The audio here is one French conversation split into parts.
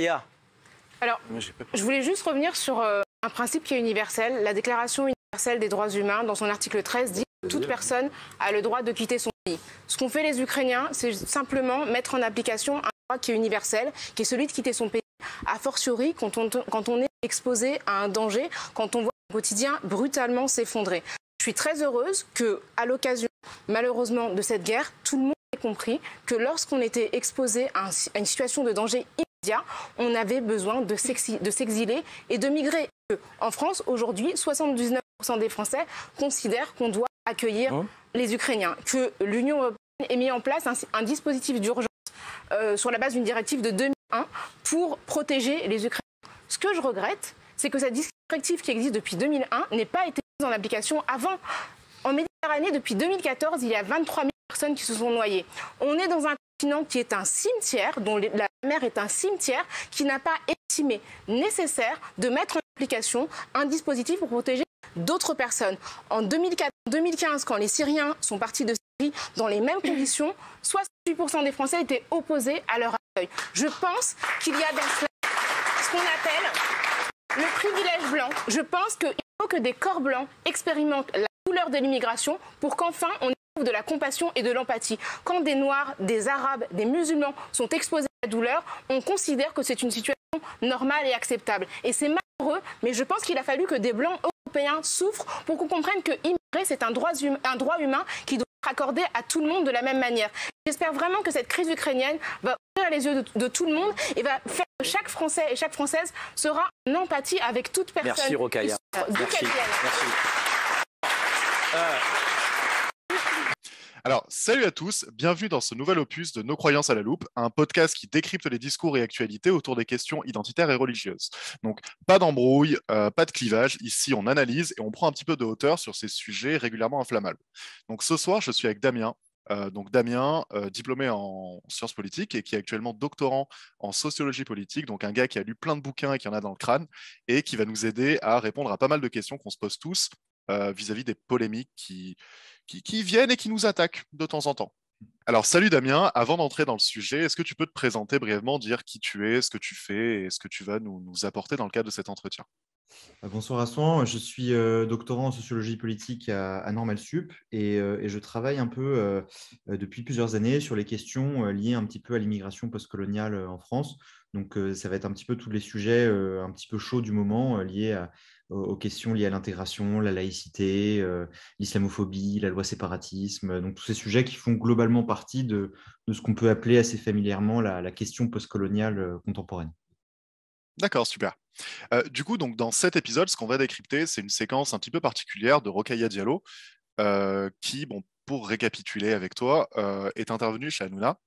Rokhaya. Alors, je voulais juste revenir sur un principe qui est universel. La Déclaration universelle des droits humains, dans son article 13, dit que toute personne a le droit de quitter son pays. Ce qu'ont fait les Ukrainiens, c'est simplement mettre en application un droit qui est universel, qui est celui de quitter son pays, a fortiori quand on est exposé à un danger, quand on voit le quotidien brutalement s'effondrer. Je suis très heureuse qu'à l'occasion, malheureusement, de cette guerre, tout le monde ait compris que lorsqu'on était exposé à une situation de danger immédiat, on avait besoin de s'exiler et de migrer. En France, aujourd'hui, 79% des Français considèrent qu'on doit accueillir les Ukrainiens, que l'Union européenne ait mis en place un dispositif d'urgence sur la base d'une directive de 2001 pour protéger les Ukrainiens. Ce que je regrette, c'est que cette directive qui existe depuis 2001 n'ait pas été mise en application avant. En Méditerranée, depuis 2014, il y a 23 000 personnes qui se sont noyées. On est dans un continent qui est un cimetière, dont la mer est un cimetière, qui n'a pas estimé nécessaire de mettre en application un dispositif pour protéger d'autres personnes. En 2015, quand les Syriens sont partis de Syrie dans les mêmes conditions, 68% des Français étaient opposés à leur accueil. Je pense qu'il y a dans cela ce qu'on appelle le privilège blanc. Je pense qu'il faut que des corps blancs expérimentent la douleur de l'immigration pour qu'enfin on éprouve de la compassion et de l'empathie. Quand des Noirs, des Arabes, des musulmans sont exposés à la douleur, on considère que c'est une situation normale et acceptable. Et c'est malheureux, mais je pense qu'il a fallu que des Blancs européens souffrent pour qu'on comprenne que immigrer, c'est un droit humain qui doit être accordé à tout le monde de la même manière. J'espère vraiment que cette crise ukrainienne va ouvrir les yeux de tout le monde et va faire que chaque Français et chaque Française sera en empathie avec toute personne. Merci Rokhaya. Merci. Alors, salut à tous, bienvenue dans ce nouvel opus de Nos croyances à la loupe, un podcast qui décrypte les discours et actualités autour des questions identitaires et religieuses. Donc, pas d'embrouille, pas de clivage, ici on analyse et on prend un petit peu de hauteur sur ces sujets régulièrement inflammables. Donc ce soir, je suis avec Damien. Damien, diplômé en sciences politiques et qui est actuellement doctorant en sociologie politique, donc un gars qui a lu plein de bouquins et qui en a dans le crâne, et qui va nous aider à répondre à pas mal de questions qu'on se pose tous vis-à-vis des polémiques qui viennent et qui nous attaquent de temps en temps. Alors, salut Damien, avant d'entrer dans le sujet, est-ce que tu peux te présenter brièvement, dire qui tu es, ce que tu fais et ce que tu vas nous apporter dans le cadre de cet entretien? Bonsoir Assan, je suis doctorant en sociologie politique à Normal Sup et je travaille un peu depuis plusieurs années sur les questions liées un petit peu à l'immigration postcoloniale en France. Donc ça va être un petit peu tous les sujets un petit peu chauds du moment liés aux questions liées à l'intégration, la laïcité, l'islamophobie, la loi séparatisme. Donc tous ces sujets qui font globalement partie de ce qu'on peut appeler assez familièrement la question postcoloniale contemporaine. D'accord, super. Du coup, donc, dans cet épisode, ce qu'on va décrypter, c'est une séquence un petit peu particulière de Rokhaya Diallo, qui, bon, pour récapituler avec toi, est intervenue chez Hanouna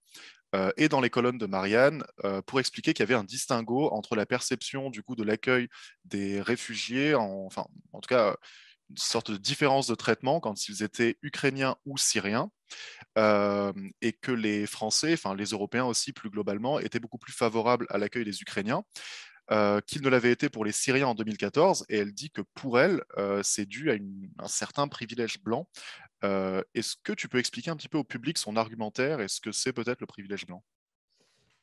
et dans les colonnes de Marianne pour expliquer qu'il y avait un distinguo entre la perception du coup de l'accueil des réfugiés, enfin, en tout cas, une sorte de différence de traitement quand ils étaient ukrainiens ou syriens, et que les Français, enfin les Européens aussi plus globalement, étaient beaucoup plus favorables à l'accueil des Ukrainiens. Qu'il ne l'avait été pour les Syriens en 2014, et elle dit que pour elle, c'est dû à un certain privilège blanc. Est-ce que tu peux expliquer un petit peu au public son argumentaire et ce que c'est peut-être le privilège blanc?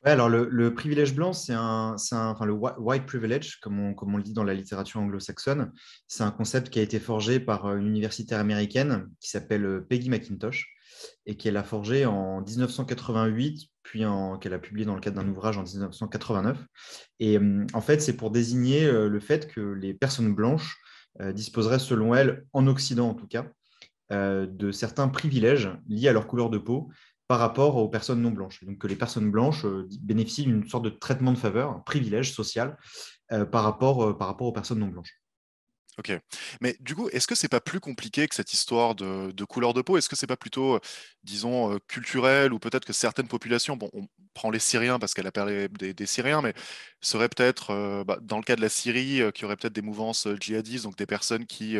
Ouais, alors le privilège blanc, enfin, le white privilege, comme on le dit dans la littérature anglo-saxonne, c'est un concept qui a été forgé par une universitaire américaine qui s'appelle Peggy McIntosh et qu'elle a forgé en 1988, puis qu'elle a publié dans le cadre d'un ouvrage en 1989. Et en fait, c'est pour désigner le fait que les personnes blanches disposeraient, selon elle, en Occident en tout cas, de certains privilèges liés à leur couleur de peau par rapport aux personnes non blanches. Donc que les personnes blanches bénéficient d'une sorte de traitement de faveur, un privilège social par rapport aux personnes non blanches. Ok. Mais du coup, est-ce que c'est pas plus compliqué que cette histoire de couleur de peau? Est-ce que c'est pas plutôt, disons, culturel, ou peut-être que certaines populations, bon, on prend les Syriens parce qu'elle a parlé des Syriens, mais serait peut-être, dans le cas de la Syrie, qui aurait peut-être des mouvances djihadistes, donc des personnes qui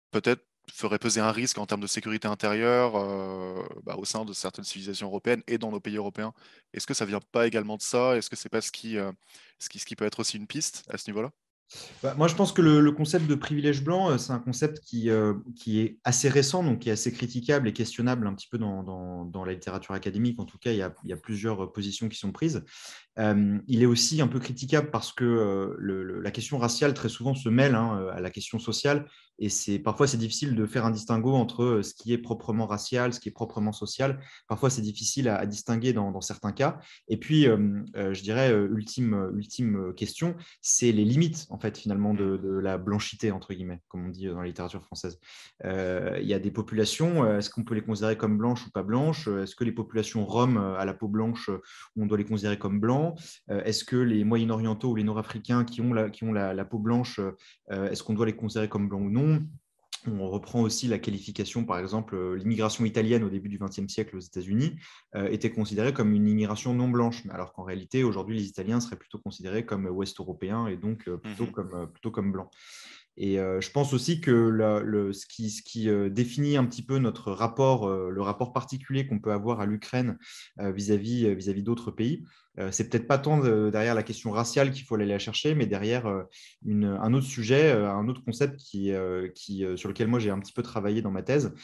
peut-être ferait peser un risque en termes de sécurité intérieure au sein de certaines civilisations européennes et dans nos pays européens. Est-ce que ça vient pas également de ça? Est-ce que c'est pas ce qui peut être aussi une piste à ce niveau-là? Moi, je pense que le concept de privilège blanc, c'est un concept qui est assez récent, donc qui est assez critiquable et questionnable un petit peu dans la littérature académique. En tout cas, il y a plusieurs positions qui sont prises. Il est aussi un peu critiquable parce que la question raciale très souvent se mêle à la question sociale et parfois c'est difficile de faire un distinguo entre ce qui est proprement racial, ce qui est proprement social. Parfois c'est difficile à distinguer dans certains cas. Et puis je dirais ultime question, c'est les limites en fait finalement de la blanchité entre guillemets, comme on dit dans la littérature française. Il y a des populations, est-ce qu'on peut les considérer comme blanches ou pas blanches? Est-ce que les populations roms à la peau blanche, on doit les considérer comme blancs? Est-ce que les Moyen-Orientaux ou les Nord-Africains qui ont la peau blanche, est-ce qu'on doit les considérer comme blancs ou non? On reprend aussi la qualification, par exemple, l'immigration italienne au début du XXe siècle aux États-Unis était considérée comme une immigration non blanche, alors qu'en réalité, aujourd'hui, les Italiens seraient plutôt considérés comme ouest-européens et donc plutôt comme blancs. Et je pense aussi que ce qui définit un petit peu notre rapport, le rapport particulier qu'on peut avoir à l'Ukraine vis-à-vis d'autres pays, c'est peut-être pas tant derrière la question raciale qu'il faut aller la chercher, mais derrière un autre sujet, un autre concept sur lequel moi j'ai un petit peu travaillé dans ma thèse,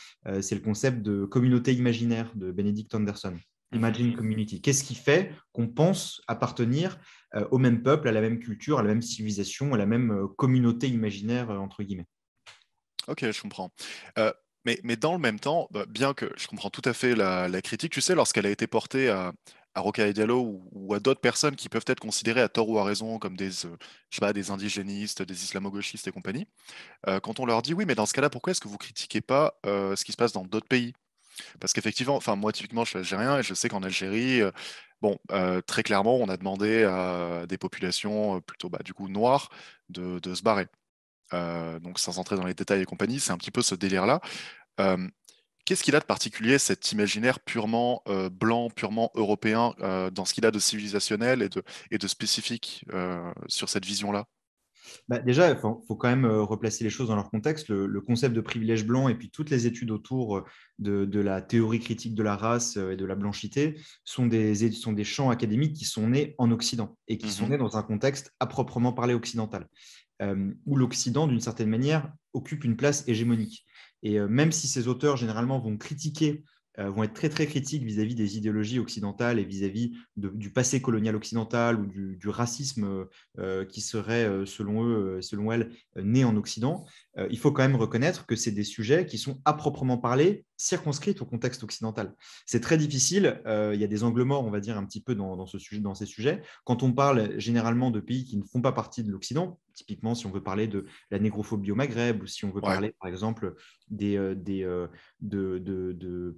c'est le concept de communauté imaginaire de Benedict Anderson. Imagine Community. Qu'est-ce qui fait qu'on pense appartenir au même peuple, à la même culture, à la même civilisation, à la même communauté imaginaire, entre guillemets. Ok, je comprends. Euh, mais dans le même temps, bah, bien que je comprends tout à fait la critique, tu sais, lorsqu'elle a été portée à Rokhaya Diallo ou à d'autres personnes qui peuvent être considérées à tort ou à raison comme je sais pas, des indigénistes, des islamo-gauchistes et compagnie, quand on leur dit oui, mais dans ce cas-là, pourquoi est-ce que vous critiquez pas ce qui se passe dans d'autres pays? Parce qu'effectivement, enfin moi typiquement je suis algérien et je sais qu'en Algérie, bon, très clairement, on a demandé à des populations plutôt bah, du coup noires de se barrer. Donc sans entrer dans les détails et compagnie, c'est un petit peu ce délire-là. Euh, Qu'est-ce qu'il a de particulier, cet imaginaire purement blanc, purement européen, dans ce qu'il a de civilisationnel et de spécifique sur cette vision-là? Déjà, il faut quand même replacer les choses dans leur contexte. Le concept de privilège blanc et puis toutes les études autour de la théorie critique de la race et de la blanchité sont des champs académiques qui sont nés en Occident et qui sont Mhm. nés dans un contexte à proprement parler occidental, où l'Occident, d'une certaine manière, occupe une place hégémonique. Et même si ces auteurs, généralement, vont être très, très critiques vis-à-vis des idéologies occidentales et vis-à-vis du passé colonial occidental ou du racisme qui serait, selon elles, né en Occident, il faut quand même reconnaître que c'est des sujets qui sont à proprement parler circonscrits au contexte occidental. C'est très difficile, il y a des angles morts, on va dire, un petit peu dans ces sujets. Quand on parle généralement de pays qui ne font pas partie de l'Occident, typiquement si on veut parler de la négrophobie au Maghreb ou si on veut Ouais. parler, par exemple,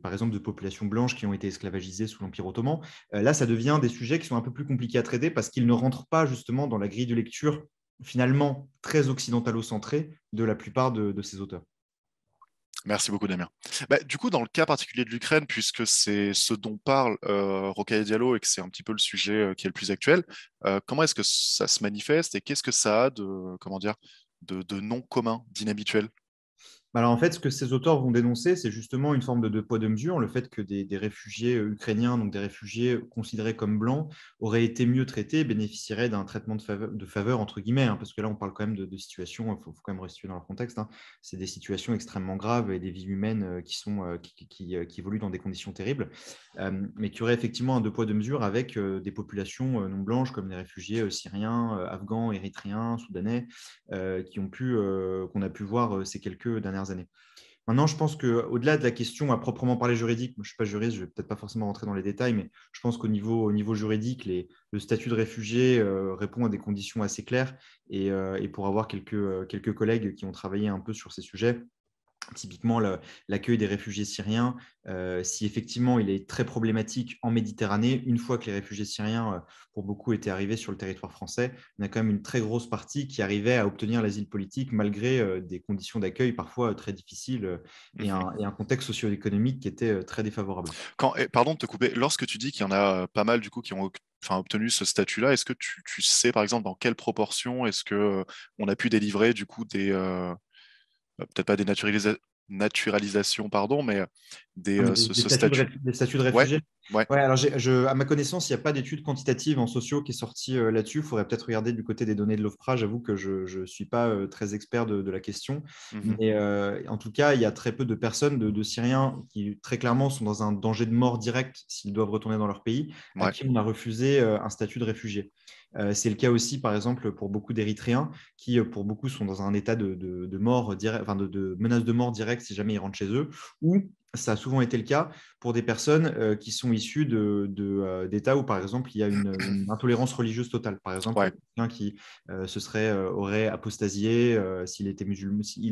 par exemple, de populations blanches qui ont été esclavagisées sous l'Empire ottoman, là, ça devient des sujets qui sont un peu plus compliqués à traiter parce qu'ils ne rentrent pas justement dans la grille de lecture finalement très occidentalo-centrée de la plupart de ces auteurs. Merci beaucoup, Damien. Bah, du coup, dans le cas particulier de l'Ukraine, puisque c'est ce dont parle Rokhaya Diallo et que c'est un petit peu le sujet qui est le plus actuel, comment est-ce que ça se manifeste et qu'est-ce que ça a de, comment dire, de non commun, d'inhabituel? Alors en fait, ce que ces auteurs vont dénoncer, c'est justement une forme de deux poids, deux mesures, le fait que des réfugiés ukrainiens, donc des réfugiés considérés comme blancs, auraient été mieux traités, bénéficieraient d'un traitement de faveur entre guillemets, parce que là on parle quand même de situations, il faut quand même rester dans leur contexte, c'est des situations extrêmement graves et des vies humaines qui évoluent dans des conditions terribles, mais qui auraient effectivement un deux poids, deux mesures avec des populations non blanches comme des réfugiés syriens, afghans, érythréens, soudanais, qu'on a pu voir ces quelques dernières années. Maintenant, je pense qu'au-delà de la question à proprement parler juridique, je ne suis pas juriste, je ne vais peut-être pas forcément rentrer dans les détails, mais je pense au niveau juridique, le statut de réfugié répond à des conditions assez claires. Et pour avoir quelques collègues qui ont travaillé un peu sur ces sujets, typiquement l'accueil des réfugiés syriens, si effectivement il est très problématique en Méditerranée, une fois que les réfugiés syriens, pour beaucoup, étaient arrivés sur le territoire français, on a quand même une très grosse partie qui arrivait à obtenir l'asile politique malgré des conditions d'accueil parfois très difficiles et un contexte socio-économique qui était très défavorable. Pardon de te couper, lorsque tu dis qu'il y en a pas mal du coup qui ont enfin, obtenu ce statut-là, est-ce que tu sais par exemple dans quelle proportion est-ce que on a pu délivrer du coup des peut-être pas des naturalisations, naturalisation, pardon, mais Ah, mais ce statut. des statuts de Ouais, réfugiés. ouais. Ouais, alors à ma connaissance, il n'y a pas d'études quantitatives en sociaux qui est sortie là-dessus. Il faudrait peut-être regarder du côté des données de l'OFPRA. J'avoue que je ne suis pas très expert de la question. Mhm. Mais en tout cas, il y a très peu de personnes, de Syriens, qui très clairement sont dans un danger de mort direct s'ils doivent retourner dans leur pays, à Ouais, qui on a refusé un statut de réfugié. C'est le cas aussi, par exemple, pour beaucoup d'Érythréens qui, pour beaucoup, sont dans un état de mort direct, enfin de menace de mort directe si jamais ils rentrent chez eux, ou ça a souvent été le cas pour des personnes qui sont issues d'États où, par exemple, il y a une intolérance religieuse totale. Par exemple, ouais, quelqu'un qui aurait apostasié s'il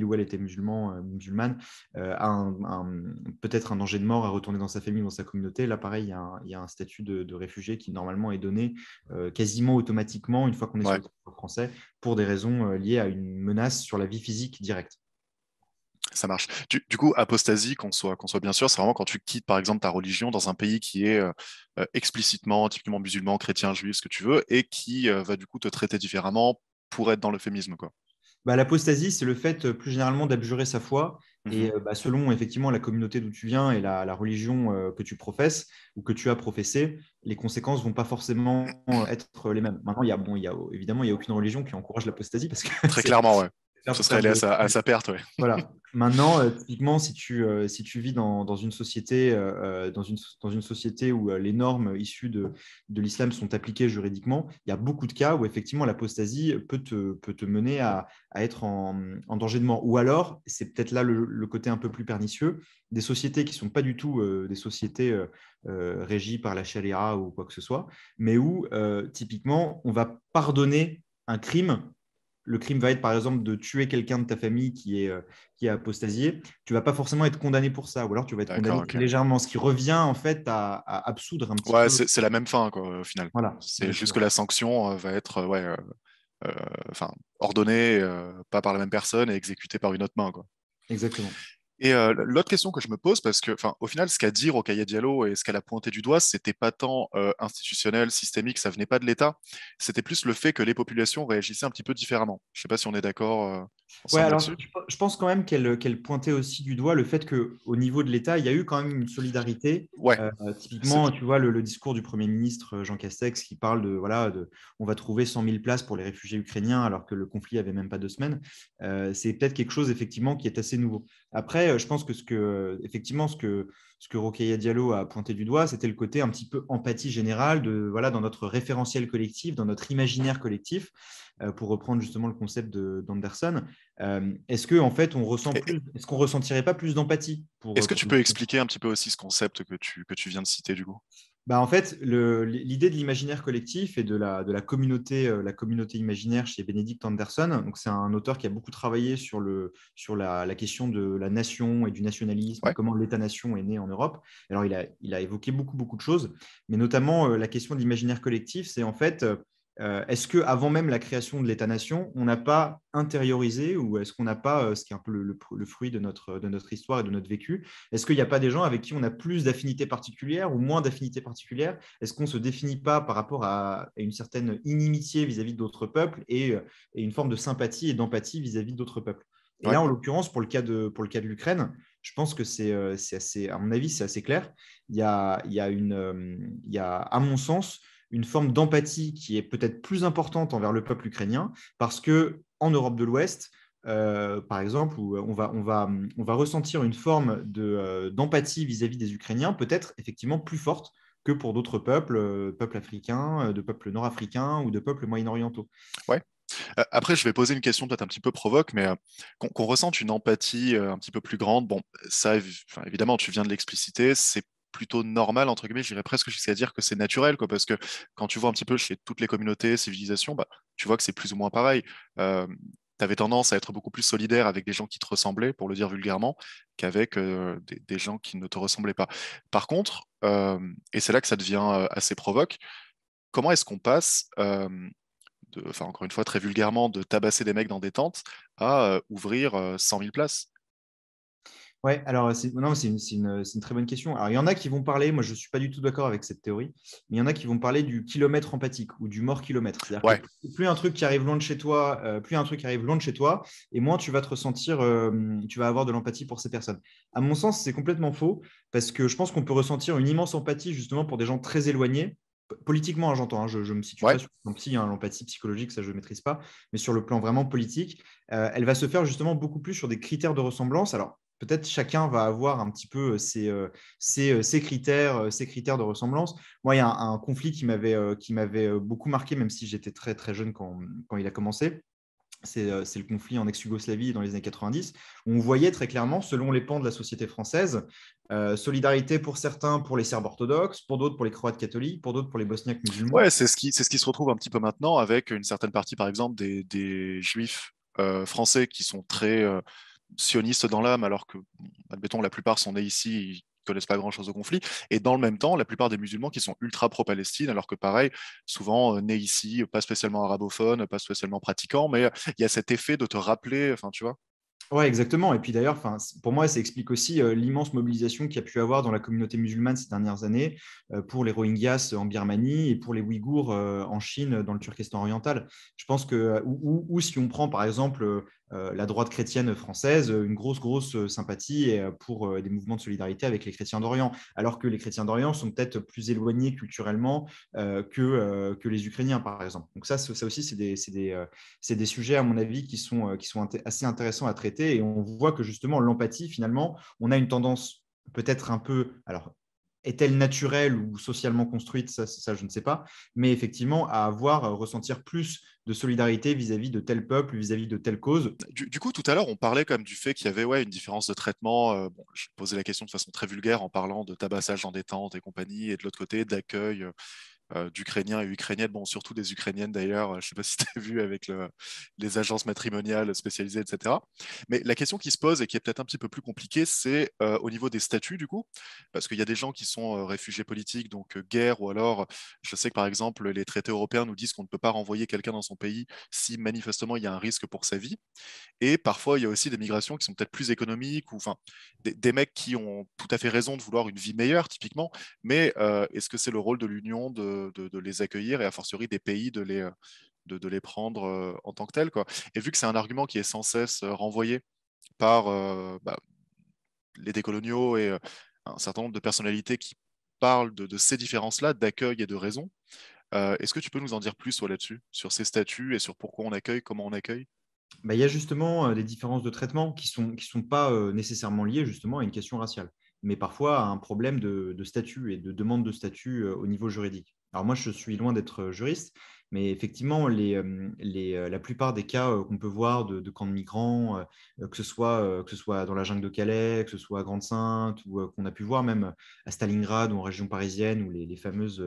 ou elle était musulman, musulmane, peut-être un danger de mort à retourner dans sa famille, dans sa communauté. Là, pareil, il y a un statut de réfugié qui, normalement, est donné quasiment automatiquement une fois qu'on est sur ouais. le territoire français pour des raisons liées à une menace sur la vie physique directe. Ça marche. Du coup, apostasie, qu'on soit bien sûr, c'est vraiment quand tu quittes, par exemple, ta religion dans un pays qui est explicitement, typiquement musulman, chrétien, juif, ce que tu veux, et qui va du coup te traiter différemment pour être dans l'euphémisme, quoi. Bah, l'apostasie, c'est le fait plus généralement d'abjurer sa foi. Mhm. Et selon effectivement la communauté d'où tu viens et la religion que tu professes ou que tu as professé, les conséquences vont pas forcément être les mêmes. Maintenant, évidemment, il y a aucune religion qui encourage l'apostasie parce que Très c'est clairement, ouais. faire Ce serait perdre aller de. à sa perte, ouais. Voilà. Maintenant, typiquement, si tu vis dans une société, dans une société où les normes issues de l'islam sont appliquées juridiquement, il y a beaucoup de cas où effectivement l'apostasie peut te mener à être en danger de mort. Ou alors, c'est peut-être là le côté un peu plus pernicieux, des sociétés qui ne sont pas du tout des sociétés régies par la charia ou quoi que ce soit, mais où typiquement, on va pardonner un crime. Le crime va être par exemple de tuer quelqu'un de ta famille qui est apostasié, tu ne vas pas forcément être condamné pour ça, ou alors tu vas être D'accord, condamné ok. très légèrement, ce qui revient en fait à absoudre un petit Ouais, peu. c'est la même fin, quoi, au final. Voilà, C'est juste que exactement. la sanction va être euh, enfin, ordonnée pas par la même personne et exécutée par une autre main, quoi. Exactement. Et l'autre question que je me pose, parce que, enfin, au final, ce qu'a dit Rokhaya Diallo et ce qu'elle a pointé du doigt, c'était pas tant institutionnel, systémique, ça venait pas de l'État, c'était plus le fait que les populations réagissaient un petit peu différemment. Je sais pas si on est d'accord Ouais, ensemble alors là-dessus. je pense quand même qu'elle pointait aussi du doigt le fait qu'au niveau de l'État, il y a eu quand même une solidarité. Ouais, c'est- Typiquement, tu vois, le discours du Premier ministre Jean Castex qui parle on va trouver 100 000 places pour les réfugiés ukrainiens alors que le conflit avait même pas 2 semaines. C'est peut-être quelque chose effectivement qui est assez nouveau. Après, je pense que effectivement, ce que Rokhaya Diallo a pointé du doigt, c'était le côté un petit peu empathie générale voilà, dans notre référentiel collectif, dans notre imaginaire collectif, pour reprendre justement le concept d'Anderson. Est-ce que en fait est-ce qu'on ressentirait pas plus d'empathie Est-ce que pour tu peux expliquer un petit peu aussi ce concept que tu viens de citer du coup? bah, en fait, l'idée de l'imaginaire collectif et la communauté imaginaire chez Benedict Anderson, donc c'est un auteur qui a beaucoup travaillé sur la question de la nation et du nationalisme et Ouais. comment l'État-nation est né en Europe. Alors, il a évoqué beaucoup, beaucoup de choses, mais notamment la question de l'imaginaire collectif, c'est en fait, est-ce qu'avant même la création de l'État-nation, on n'a pas intériorisé ou est-ce qu'on n'a pas, ce qui est un peu le fruit de notre histoire et de notre vécu, est-ce qu'il n'y a pas des gens avec qui on a plus d'affinités particulières ou moins d'affinités particulières? Est-ce qu'on ne se définit pas par rapport à une certaine inimitié vis-à-vis d'autres peuples et une forme de sympathie et d'empathie vis-à-vis d'autres peuples? Et Ouais. là, en l'occurrence, pour le cas de l'Ukraine, je pense que c'est assez, à mon avis, c'est assez clair. Il y a, à mon sens, une forme d'empathie qui est peut-être plus importante envers le peuple ukrainien parce que en Europe de l'Ouest, par exemple, où on va ressentir une forme d'empathie vis-à-vis des Ukrainiens, peut-être effectivement plus forte que pour d'autres peuples, peuples africains, de peuples nord-africains ou de peuples moyen-orientaux. Ouais. Après, je vais poser une question peut-être un petit peu provoque, mais qu'on ressente une empathie un petit peu plus grande, bon, ça, enfin, évidemment, tu viens de l'expliciter, c'est plutôt normal, entre guillemets, j'irais presque jusqu'à dire que c'est naturel, quoi, parce que quand tu vois un petit peu chez toutes les communautés, civilisations, bah, tu vois que c'est plus ou moins pareil. Tu avais tendance à être beaucoup plus solidaire avec des gens qui te ressemblaient, pour le dire vulgairement, qu'avec des gens qui ne te ressemblaient pas. Par contre, et c'est là que ça devient assez provoque, comment est-ce qu'on passe enfin encore une fois très vulgairement, de tabasser des mecs dans des tentes à ouvrir 100 000 places. Ouais, alors non, c'est une très bonne question. Alors, il y en a qui vont parler, moi je ne suis pas du tout d'accord avec cette théorie, mais il y en a qui vont parler du kilomètre empathique ou du mort kilomètre. C'est-à-dire que Ouais, plus un truc qui arrive loin de chez toi, plus un truc qui arrive loin de chez toi, et moins tu vas te ressentir, tu vas avoir de l'empathie pour ces personnes. À mon sens, c'est complètement faux, parce que je pense qu'on peut ressentir une immense empathie justement pour des gens très éloignés. Politiquement, hein, j'entends, hein, je ne me situe pas ouais. sur l'empathie psychologique, ça je ne maîtrise pas, mais sur le plan vraiment politique, elle va se faire justement beaucoup plus sur des critères de ressemblance. Alors, peut-être chacun va avoir un petit peu ses critères de ressemblance. Moi, il y a un conflit qui m'avait beaucoup marqué, même si j'étais très, très jeune quand il a commencé. C'est le conflit en ex-Yougoslavie dans les années 90, où on voyait très clairement, selon les pans de la société française, solidarité pour certains pour les Serbes orthodoxes, pour d'autres pour les Croates catholiques, pour d'autres pour les Bosniaques musulmans. Ouais, c'est ce qui se retrouve un petit peu maintenant avec une certaine partie, par exemple, des juifs français qui sont très sionistes dans l'âme, alors que, bon, admettons, la plupart sont nés ici, ils connaissent pas grand-chose au conflit. Et dans le même temps, la plupart des musulmans qui sont ultra pro-Palestine, alors que pareil, souvent nés ici, pas spécialement arabophones, pas spécialement pratiquants, mais il y a cet effet de te rappeler, enfin, tu vois. Ouais, exactement. Et puis d'ailleurs, pour moi, ça explique aussi l'immense mobilisation qu'il y a pu avoir dans la communauté musulmane ces dernières années pour les Rohingyas en Birmanie et pour les Ouïghours en Chine, dans le Turkestan oriental. Je pense que, ou si on prend par exemple la droite chrétienne française, une grosse sympathie pour des mouvements de solidarité avec les chrétiens d'Orient, alors que les chrétiens d'Orient sont peut-être plus éloignés culturellement que les Ukrainiens, par exemple. Donc ça aussi, c'est des sujets, à mon avis, qui sont assez intéressants à traiter. Et on voit que justement, l'empathie, finalement, on a une tendance peut-être un peu, alors, est-elle naturelle ou socialement construite, ça, je ne sais pas, mais effectivement, à ressentir plus de solidarité vis-à-vis de tel peuple, vis-à-vis de telle cause. Du coup, tout à l'heure, on parlait quand même du fait qu'il y avait ouais, une différence de traitement. Bon, je posais la question de façon très vulgaire en parlant de tabassage dans des tentes et compagnie, et de l'autre côté, d'accueil d'Ukrainiens et Ukrainiennes, bon, surtout des Ukrainiennes d'ailleurs, je ne sais pas si tu as vu avec les agences matrimoniales spécialisées, etc. Mais la question qui se pose et qui est peut-être un petit peu plus compliquée, c'est au niveau des statuts du coup, parce qu'il y a des gens qui sont réfugiés politiques, donc guerre, ou alors je sais que par exemple les traités européens nous disent qu'on ne peut pas renvoyer quelqu'un dans son pays si manifestement il y a un risque pour sa vie. Et parfois, il y a aussi des migrations qui sont peut-être plus économiques, ou enfin, des mecs qui ont tout à fait raison de vouloir une vie meilleure, typiquement, mais est-ce que c'est le rôle de l'Union de les accueillir et a fortiori des pays de les prendre en tant que tels, quoi. Et vu que c'est un argument qui est sans cesse renvoyé par les décoloniaux et un certain nombre de personnalités qui parlent de ces différences-là, d'accueil et de raison, est-ce que tu peux nous en dire plus là-dessus, sur ces statuts et sur pourquoi on accueille, comment on accueille? Bah, il y a justement des différences de traitement qui sont pas nécessairement liées justement à une question raciale, mais parfois à un problème de statut et de demande de statut au niveau juridique. Alors moi, je suis loin d'être juriste, mais effectivement, la plupart des cas qu'on peut voir de camps de migrants, que ce soit dans la jungle de Calais, que ce soit à Grande-Sainte, ou qu'on a pu voir même à Stalingrad ou en région parisienne, ou les fameuses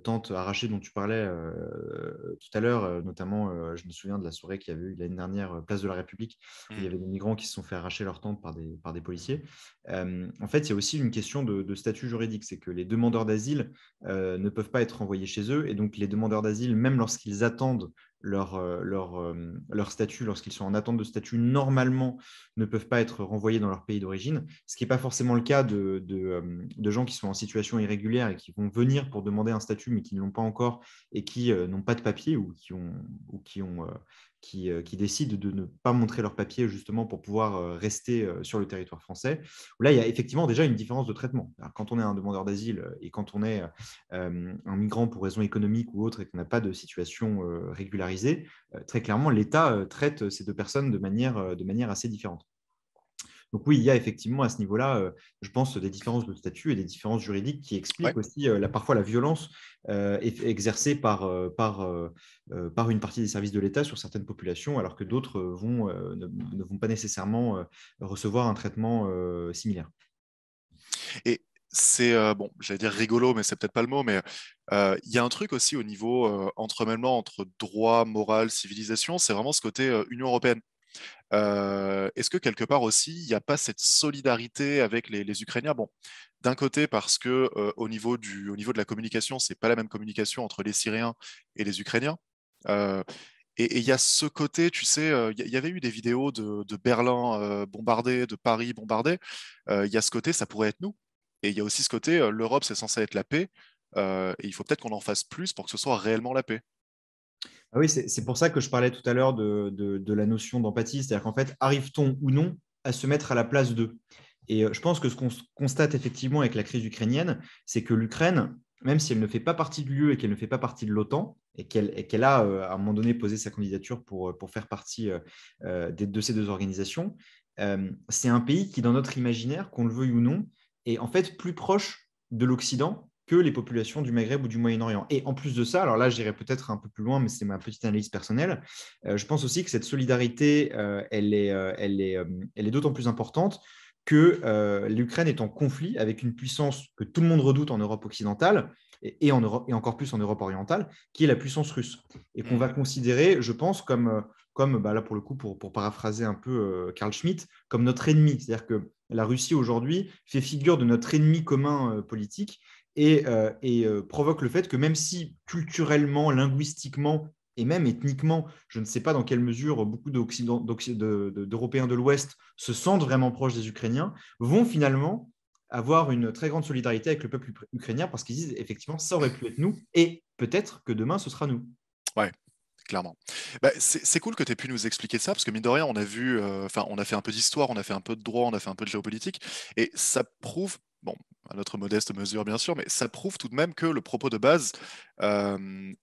tentes arrachées dont tu parlais tout à l'heure, notamment, je me souviens de la soirée qu'il y avait eu l'année dernière, place de la République, où il y Hmm. avait des migrants qui se sont fait arracher leurs tentes par des policiers. En fait, il y a aussi une question de statut juridique, c'est que les demandeurs d'asile ne peuvent pas être renvoyés chez eux, et donc les demandeurs d'asile, même lorsqu'ils attendent leur statut, lorsqu'ils sont en attente de statut, normalement, ne peuvent pas être renvoyés dans leur pays d'origine, ce qui n'est pas forcément le cas de gens qui sont en situation irrégulière et qui vont venir pour demander un statut, mais qui ne l'ont pas encore et qui n'ont pas de papier, ou qui décident de ne pas montrer leur papier justement pour pouvoir rester sur le territoire français. Là, il y a effectivement déjà une différence de traitement. Alors, quand on est un demandeur d'asile et quand on est un migrant pour raison économique ou autre et qu'on n'a pas de situation régularisée, très clairement, l'État traite ces deux personnes de manière assez différente. Donc oui, il y a effectivement à ce niveau-là, je pense, des différences de statut et des différences juridiques qui Ouais. expliquent aussi parfois la violence exercée par une partie des services de l'État sur certaines populations, alors que d'autres ne vont pas nécessairement recevoir un traitement similaire. Et c'est, bon, j'allais dire rigolo, mais c'est peut-être pas le mot, mais il y a un truc aussi au niveau entremêlement entre droit, morale, civilisation, c'est vraiment ce côté Union européenne. Est-ce que quelque part aussi, il n'y a pas cette solidarité avec les Ukrainiens? Bon, d'un côté, parce que au niveau de la communication, c'est pas la même communication entre les Syriens et les Ukrainiens. Euh, Et il y a ce côté, tu sais, il y avait eu des vidéos de Berlin bombardé, de Paris bombardé. Il y a ce côté, ça pourrait être nous. Et il y a aussi ce côté, l'Europe, c'est censé être la paix. Et il faut peut-être qu'on en fasse plus pour que ce soit réellement la paix. Ah oui, c'est pour ça que je parlais tout à l'heure de la notion d'empathie. C'est-à-dire qu'en fait, arrive-t-on ou non à se mettre à la place d'eux? Et je pense que ce qu'on constate effectivement avec la crise ukrainienne, c'est que l'Ukraine, même si elle ne fait pas partie de l'UE et qu'elle ne fait pas partie de l'OTAN, et qu'elle a à un moment donné posé sa candidature pour faire partie de ces deux organisations, c'est un pays qui, dans notre imaginaire, qu'on le veuille ou non, est en fait plus proche de l'Occident que les populations du Maghreb ou du Moyen-Orient. Et en plus de ça, alors là, j'irai peut-être un peu plus loin, mais c'est ma petite analyse personnelle, je pense aussi que cette solidarité, elle est d'autant plus importante que l'Ukraine est en conflit avec une puissance que tout le monde redoute en Europe occidentale et encore plus en Europe orientale, qui est la puissance russe. Et qu'on va considérer, je pense, comme là pour le coup, pour paraphraser un peu Carl Schmitt, comme notre ennemi. C'est-à-dire que la Russie aujourd'hui fait figure de notre ennemi commun politique et provoque le fait que même si culturellement, linguistiquement et même ethniquement, je ne sais pas dans quelle mesure beaucoup d'Européens de l'Ouest se sentent vraiment proches des Ukrainiens, vont finalement avoir une très grande solidarité avec le peuple ukrainien parce qu'ils disent effectivement ça aurait pu être nous et peut-être que demain ce sera nous. Ouais, clairement. Bah, c'est cool que tu aies pu nous expliquer ça, parce que mine de rien, on a vu, enfin, on a fait un peu d'histoire, on a fait un peu de droit, on a fait un peu de géopolitique, et ça prouve, bon, à notre modeste mesure bien sûr, mais ça prouve tout de même que le propos de base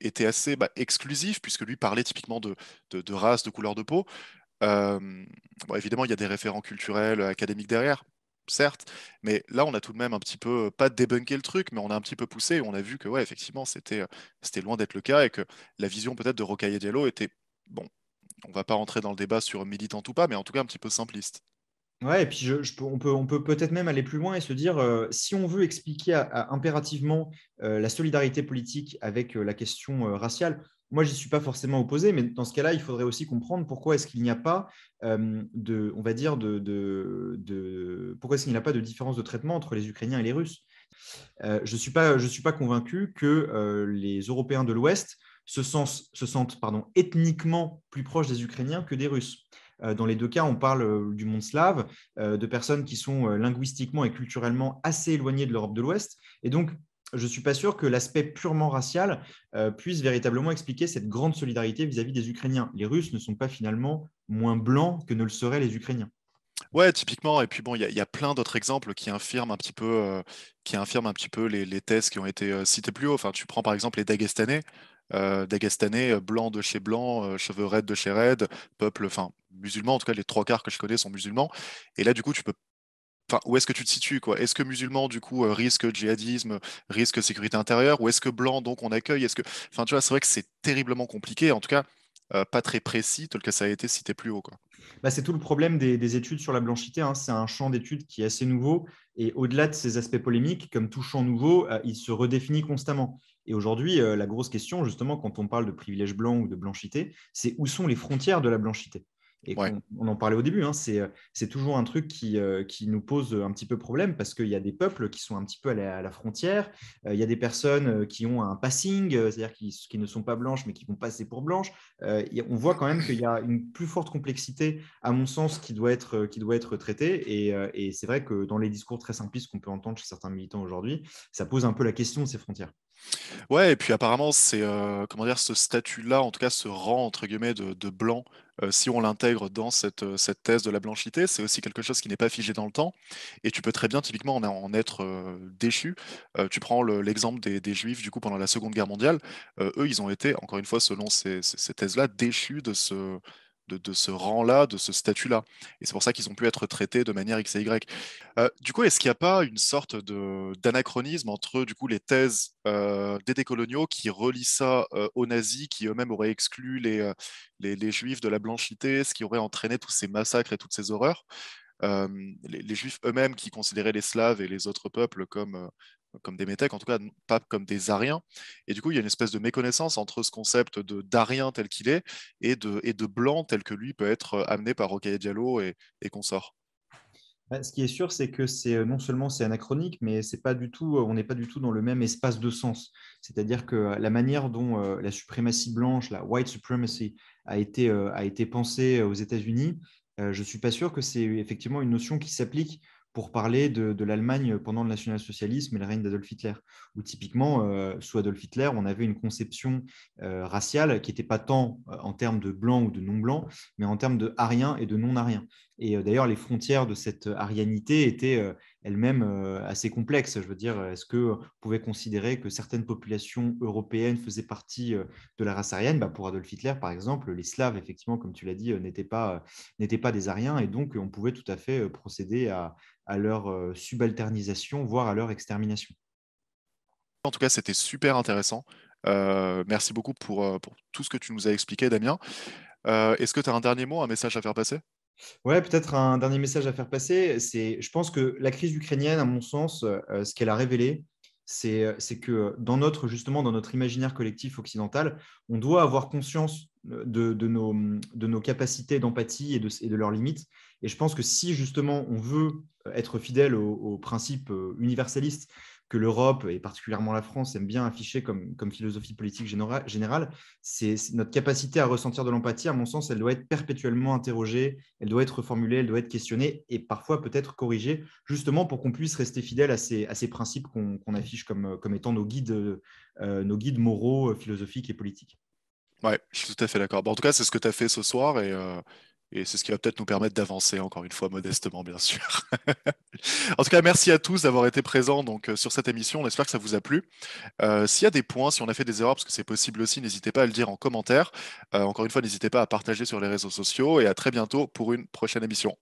était assez exclusif, puisque lui parlait typiquement de race, de couleur de peau. Bon, évidemment, il y a des référents culturels, académiques derrière, certes, mais là, on a tout de même un petit peu, pas débunké le truc, mais on a un petit peu poussé et on a vu que, ouais, effectivement, c'était loin d'être le cas et que la vision peut-être de Rokhaya Diallo était, bon, on va pas rentrer dans le débat sur militante ou pas, mais en tout cas un petit peu simpliste. Ouais, et puis on peut peut-être même aller plus loin et se dire, si on veut expliquer impérativement la solidarité politique avec la question raciale, moi, j'y suis pas forcément opposé, mais dans ce cas-là, il faudrait aussi comprendre pourquoi est-ce qu'il n'y a pas on va dire, pourquoi est-ce qu'il n'y a pas de différence de traitement entre les Ukrainiens et les Russes. Je suis pas convaincu que les Européens de l'Ouest se sentent ethniquement plus proches des Ukrainiens que des Russes. Dans les deux cas, on parle du monde slave, de personnes qui sont linguistiquement et culturellement assez éloignées de l'Europe de l'Ouest. Et donc, je ne suis pas sûr que l'aspect purement racial puisse véritablement expliquer cette grande solidarité vis-à-vis des Ukrainiens. Les Russes ne sont pas finalement moins blancs que ne le seraient les Ukrainiens. Ouais, typiquement, et puis bon, il y a plein d'autres exemples qui infirment un petit peu les thèses qui ont été citées plus haut. Enfin, tu prends par exemple les Dagestanais, blancs de chez blanc, cheveux raides de chez raide, peuple, enfin, musulman, en tout cas les trois quarts que je connais sont musulmans. Et là, du coup, enfin, où est-ce que tu te situes, quoi? Est-ce que musulman, du coup, risque djihadisme, risque sécurité intérieure, ou est-ce que blanc, donc on accueille? Enfin, tu vois, c'est vrai que c'est terriblement compliqué, en tout cas, pas très précis, tel que ça a été cité plus haut, quoi. Bah, c'est tout le problème des études sur la blanchité, hein. C'est un champ d'études qui est assez nouveau et au-delà de ces aspects polémiques, comme tout champ nouveau, il se redéfinit constamment. Et aujourd'hui, la grosse question, justement, quand on parle de privilège blanc ou de blanchité, c'est où sont les frontières de la blanchité? Et Ouais. on en parlait au début, hein, c'est toujours un truc qui nous pose un petit peu problème parce qu'il y a des peuples qui sont un petit peu à la frontière, il y a des personnes qui ont un passing, c'est-à-dire qui ne sont pas blanches mais qui vont passer pour blanches. On voit quand même qu'il y a une plus forte complexité, à mon sens, qui doit être traitée. Et c'est vrai que dans les discours très simplistes qu'on peut entendre chez certains militants aujourd'hui, ça pose un peu la question de ces frontières. Ouais, et puis apparemment, comment dire, ce statut-là, en tout cas ce rang entre guillemets de blanc, si on l'intègre dans cette thèse de la blanchité, c'est aussi quelque chose qui n'est pas figé dans le temps. Et tu peux très bien, typiquement, en être déchu. Tu prends l'exemple des Juifs, du coup, pendant la Seconde Guerre mondiale. Eux, ils ont été, encore une fois, selon ces thèses-là, déchus de ce rang-là, de ce statut-là. Et c'est pour ça qu'ils ont pu être traités de manière X et Y. Du coup, est-ce qu'il n'y a pas une sorte d'anachronisme entre du coup les thèses des décoloniaux qui relient ça aux nazis, qui eux-mêmes auraient exclu les juifs de la blanchité, ce qui aurait entraîné tous ces massacres et toutes ces horreurs, euh, les juifs eux-mêmes qui considéraient les Slaves et les autres peuples comme des métèques, en tout cas pas comme des Aryens. Et du coup, il y a une espèce de méconnaissance entre ce concept d'Aryen tel qu'il est et de blanc tel que lui peut être amené par Rokhaya Diallo et consorts. Ce qui est sûr, c'est que non seulement c'est anachronique, mais c'est pas du tout, on n'est pas du tout dans le même espace de sens. C'est-à-dire que la manière dont la suprématie blanche, la white supremacy, a été pensée aux États-Unis, je ne suis pas sûr que c'est effectivement une notion qui s'applique pour parler de l'Allemagne pendant le national-socialisme et le règne d'Adolf Hitler, où typiquement, sous Adolf Hitler, on avait une conception raciale qui n'était pas tant en termes de blanc ou de non-blanc, mais en termes de arien et de non-arien. Et d'ailleurs, les frontières de cette arianité étaient elles-mêmes assez complexes. Je veux dire, est-ce qu'on pouvait considérer que certaines populations européennes faisaient partie de la race aryenne? Pour Adolf Hitler, par exemple, les Slaves, effectivement, comme tu l'as dit, n'étaient pas des Aryens, et donc on pouvait tout à fait procéder à leur subalternisation, voire à leur extermination. En tout cas, c'était super intéressant. Merci beaucoup pour tout ce que tu nous as expliqué, Damien. Est-ce que tu as un dernier mot, un message à faire passer? Ouais, peut-être un dernier message à faire passer. Je pense que la crise ukrainienne, à mon sens, ce qu'elle a révélé, c'est que justement, dans notre imaginaire collectif occidental, on doit avoir conscience de nos capacités d'empathie et de leurs limites. Et je pense que si justement on veut être fidèle aux principes universalistes que l'Europe et particulièrement la France aiment bien afficher comme philosophie politique générale, c'est notre capacité à ressentir de l'empathie, à mon sens, elle doit être perpétuellement interrogée, elle doit être reformulée, elle doit être questionnée et parfois peut-être corrigée, justement pour qu'on puisse rester fidèle à ces principes qu'on affiche comme étant nos guides moraux, philosophiques et politiques. Ouais, je suis tout à fait d'accord. Bon, en tout cas, c'est ce que tu as fait ce soir et c'est ce qui va peut-être nous permettre d'avancer, encore une fois, modestement, bien sûr. En tout cas, merci à tous d'avoir été présents donc, sur cette émission. On espère que ça vous a plu. S'il y a des points, si on a fait des erreurs, parce que c'est possible aussi, n'hésitez pas à le dire en commentaire. Encore une fois, n'hésitez pas à partager sur les réseaux sociaux et à très bientôt pour une prochaine émission.